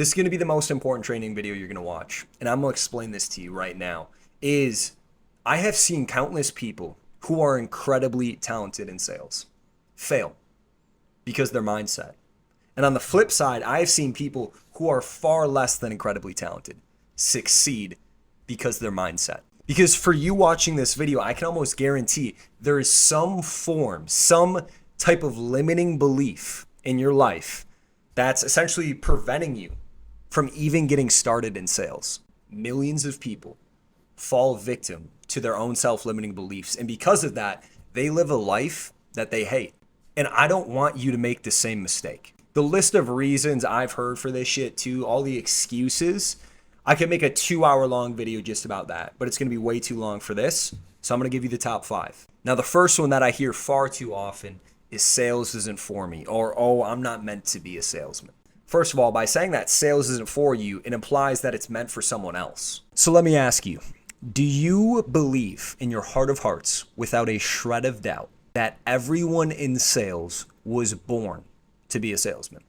This is going to be the most important training video you're going to watch. And I'm going to explain this to you right now. I have seen countless people who are incredibly talented in sales fail because their mindset. And on the flip side, I have seen people who are far less than incredibly talented succeed because their mindset. Because for you watching this video, I can almost guarantee there is some form, some type of limiting belief in your life that's essentially preventing you from even getting started in sales. Millions of people fall victim to their own self-limiting beliefs. And because of that, they live a life that they hate. And I don't want you to make the same mistake. The list of reasons I've heard for this shit too, all the excuses, I could make a 2-hour long video just about that, but it's going to be way too long for this. So I'm going to give you the top 5. Now, the first one that I hear far too often is sales isn't for me, or, oh, I'm not meant to be a salesman. First of all, by saying that sales isn't for you, it implies that it's meant for someone else. So let me ask you, do you believe in your heart of hearts, without a shred of doubt, that everyone in sales was born to be a salesman?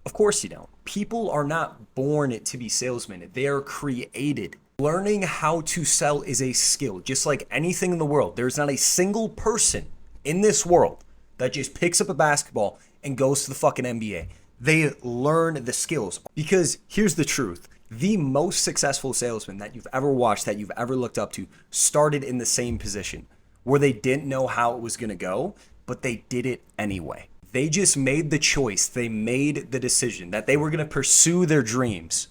Of course you don't. People are not born to be salesmen. They are created. Learning how to sell is a skill, just like anything in the world. There's not a single person in this world that just picks up a basketball and goes to the fucking NBA. They learn the skills. Because here's the truth. The most successful salesman that you've ever watched, that you've ever looked up to, started in the same position where they didn't know how it was going to go, but they did it anyway. They just made the choice. They made the decision that they were going to pursue their dreams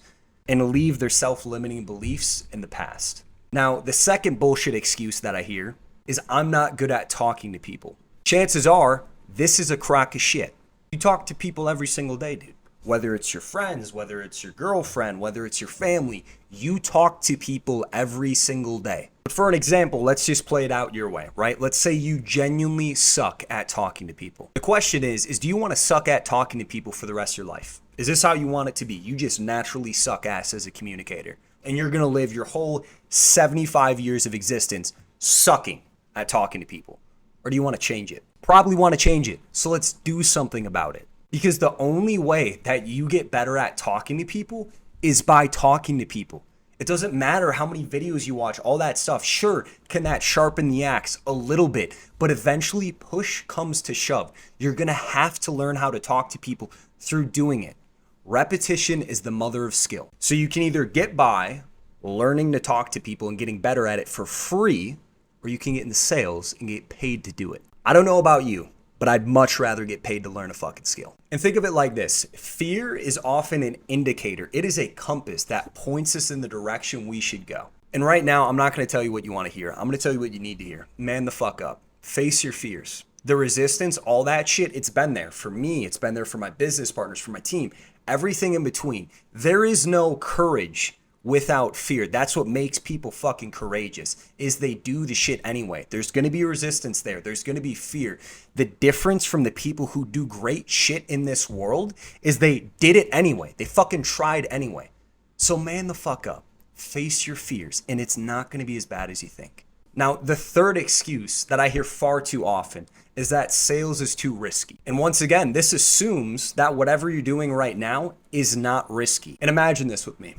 and leave their self-limiting beliefs in the past. Now, the second bullshit excuse that I hear is I'm not good at talking to people. Chances are this is a crock of shit. You talk to people every single day, dude. Whether it's your friends, whether it's your girlfriend, whether it's your family, you talk to people every single day. But for an example, let's just play it out your way, right? Let's say you genuinely suck at talking to people. The question is do you want to suck at talking to people for the rest of your life? Is this how you want it to be? You just naturally suck ass as a communicator, and you're going to live your whole 75 years of existence sucking at talking to people. Or do you want to change it? Probably want to change it. So let's do something about it. Because the only way that you get better at talking to people is by talking to people. It doesn't matter how many videos you watch, all that stuff. Sure, can that sharpen the axe a little bit, but eventually push comes to shove. You're going to have to learn how to talk to people through doing it. Repetition is the mother of skill. So you can either get by learning to talk to people and getting better at it for free, or you can get into sales and get paid to do it. I don't know about you, but I'd much rather get paid to learn a fucking skill. And think of it like this. Fear is often an indicator. It is a compass that points us in the direction we should go. And right now, I'm not going to tell you what you want to hear. I'm going to tell you what you need to hear. Man the fuck up. Face your fears. The resistance, all that shit, it's been there for me. It's been there for my business partners, for my team, everything in between. There is no courage without fear. That's what makes people fucking courageous, is they do the shit anyway. There's going to be resistance there. There's going to be fear. The difference from the people who do great shit in this world is they did it anyway. They fucking tried anyway. So man the fuck up. Face your fears, and it's not going to be as bad as you think. Now, the third excuse that I hear far too often is that sales is too risky. And once again, this assumes that whatever you're doing right now is not risky. And imagine this with me.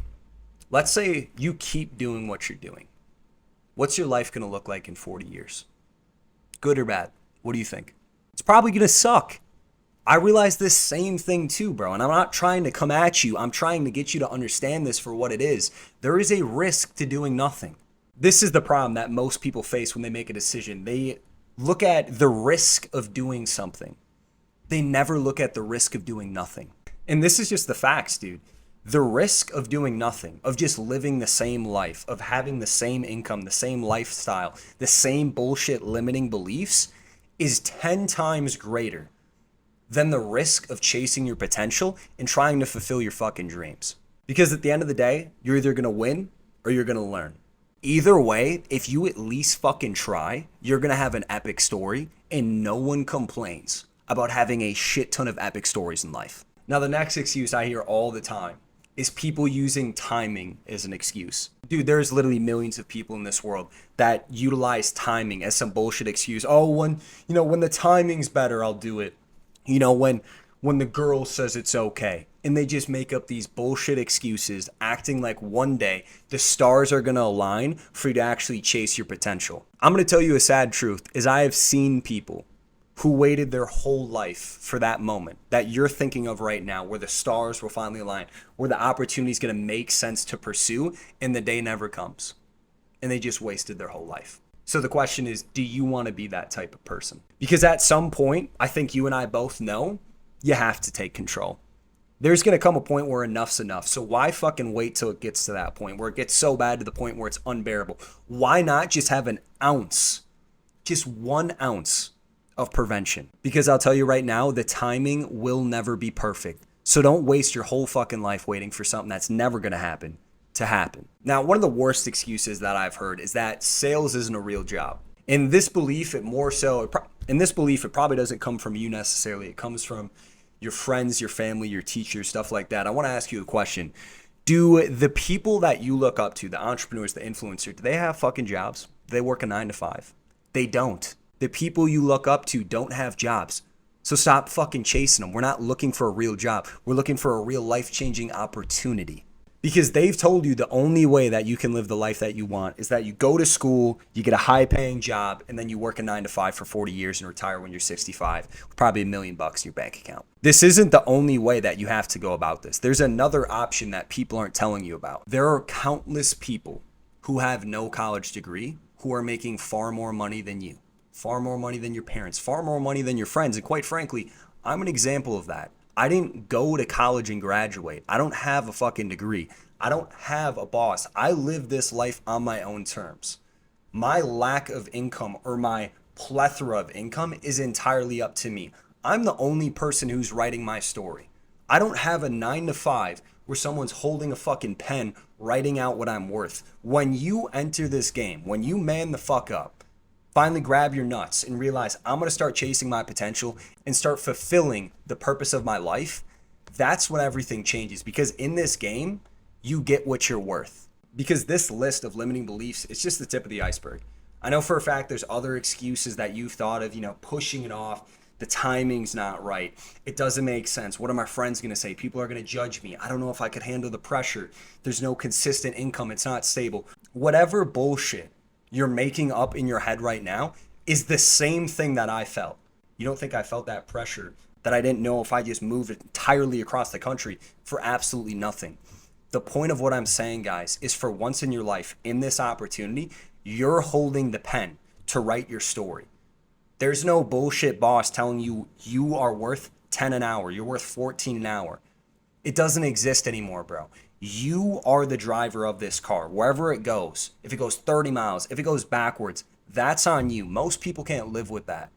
Let's say you keep doing what you're doing. What's your life going to look like in 40 years? Good or bad? What do you think? It's probably going to suck. I realize this same thing too, bro. And I'm not trying to come at you. I'm trying to get you to understand this for what it is. There is a risk to doing nothing. This is the problem that most people face when they make a decision. They look at the risk of doing something. They never look at the risk of doing nothing. And this is just the facts, dude. The risk of doing nothing, of just living the same life, of having the same income, the same lifestyle, the same bullshit limiting beliefs is 10 times greater than the risk of chasing your potential and trying to fulfill your fucking dreams. Because at the end of the day, you're either going to win or you're going to learn. Either way, if you at least fucking try, you're going to have an epic story, and no one complains about having a shit ton of epic stories in life. Now, the next excuse I hear all the time is people using timing as an excuse. Dude, there's literally millions of people in this world that utilize timing as some bullshit excuse. Oh, when the timing's better, I'll do it. When when the girl says it's okay. And they just make up these bullshit excuses, acting like one day the stars are going to align for you to actually chase your potential. I'm going to tell you a sad truth is I have seen people who waited their whole life for that moment that you're thinking of right now, where the stars will finally align, where the opportunity is going to make sense to pursue, and the day never comes. And they just wasted their whole life. So the question is, do you want to be that type of person? Because at some point, I think you and I both know, you have to take control. There's going to come a point where enough's enough. So why fucking wait till it gets to that point where it gets so bad to the point where it's unbearable? Why not just have an ounce, just 1 ounce of prevention? Because I'll tell you right now, the timing will never be perfect. So don't waste your whole fucking life waiting for something that's never going to happen. Now, one of the worst excuses that I've heard is that sales isn't a real job. In this belief, it probably doesn't come from you necessarily. It comes from your friends, your family, your teachers, stuff like that. I want to ask you a question. Do the people that you look up to, the entrepreneurs, the influencers, do they have fucking jobs? Do they work a 9 to 5? They don't. The people you look up to don't have jobs. So stop fucking chasing them. We're not looking for a real job. We're looking for a real life-changing opportunity. Because they've told you the only way that you can live the life that you want is that you go to school, you get a high-paying job, and then you work a 9 to 5 for 40 years and retire when you're 65 with probably $1 million in your bank account. This isn't the only way that you have to go about this. There's another option that people aren't telling you about. There are countless people who have no college degree who are making far more money than you, far more money than your parents, far more money than your friends. And quite frankly, I'm an example of that. I didn't go to college and graduate. I don't have a fucking degree. I don't have a boss. I live this life on my own terms. My lack of income or my plethora of income is entirely up to me. I'm the only person who's writing my story. I don't have a 9 to 5 where someone's holding a fucking pen writing out what I'm worth. When you enter this game, when you man the fuck up, finally grab your nuts and realize I'm going to start chasing my potential and start fulfilling the purpose of my life, that's when everything changes. Because in this game, you get what you're worth. Because this list of limiting beliefs is just the tip of the iceberg. I know for a fact there's other excuses that you've thought of, pushing it off. The timing's not right. It doesn't make sense. What are my friends going to say? People are going to judge me. I don't know if I could handle the pressure. There's no consistent income. It's not stable. Whatever bullshit you're making up in your head right now is the same thing that I felt. You don't think I felt that pressure that I didn't know if I just moved entirely across the country for absolutely nothing. The point of what I'm saying, guys, is for once in your life, in this opportunity, you're holding the pen to write your story. There's no bullshit boss telling you you are worth 10 an hour. You're worth 14 an hour. It doesn't exist anymore, bro. You are the driver of this car, wherever it goes. If it goes 30 miles, if it goes backwards, that's on you. Most people can't live with that.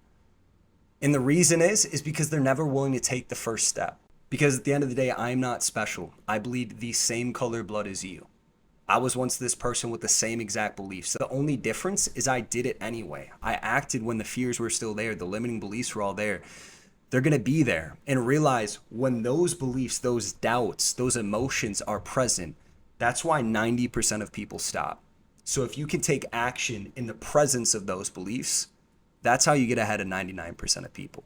And the reason is because they're never willing to take the first step. Because at the end of the day, I'm not special. I bleed the same color blood as you. I was once this person with the same exact beliefs. The only difference is I did it anyway. I acted when the fears were still there. The limiting beliefs were all there. They're going to be there. And realize when those beliefs, those doubts, those emotions are present, that's why 90% of people stop. So if you can take action in the presence of those beliefs, that's how you get ahead of 99% of people.